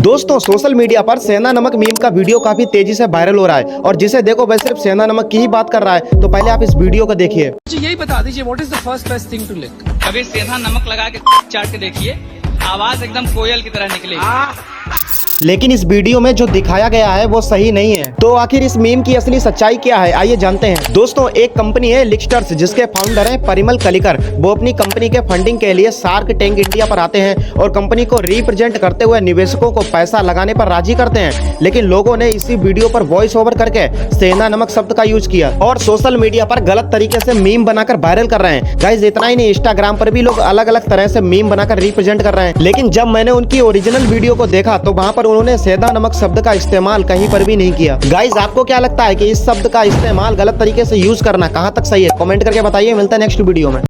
दोस्तों social media पर सेंधा नमक मीम का वीडियो काफी तेजी से वायरल हो रहा है और जिसे देखो वह सिर्फ सेंधा नमक की ही बात कर रहा है। तो पहले आप इस वीडियो को देखिए। मुझे यही बता दीजिए what is the first best thing to lick. कभी सेंधा नमक लगा के चाट के देखिए, आवाज एकदम कोयल की तरह निकलेगी। लेकिन इस वीडियो में जो दिखाया गया है वो सही नहीं है। तो आखिर इस मीम की असली सच्चाई क्या है, आइए जानते हैं। दोस्तों एक कंपनी है लिक्स्टर्स, जिसके फाउंडर हैं परिमल कलिकर। वो अपनी कंपनी के फंडिंग के लिए शार्क टैंक इंडिया पर आते हैं और कंपनी को रिप्रेजेंट करते हुए निवेशकों को पैसा लगाने पर राजी करते हैं। लेकिन लोगों ने इसी वीडियो पर वॉइस ओवर करके सेंधा नमक शब्द का यूज किया और सोशल मीडिया पर गलत तरीके से मीम बनाकर वायरल कर रहे हैं। गाइस इतना ही नहीं, इंस्टाग्राम पर भी लोग अलग अलग तरह से मीम बनाकर रिप्रेजेंट कर रहे हैं। लेकिन जब मैंने उनकी ओरिजिनल वीडियो को देखा तो वहां पर उन्होंने सेंधा नमक शब्द का इस्तेमाल कहीं पर भी नहीं किया। गाइस आपको क्या लगता है कि इस शब्द का इस्तेमाल गलत तरीके से यूज करना कहां तक सही है? कमेंट करके बताइए। मिलता है नेक्स्ट वीडियो में।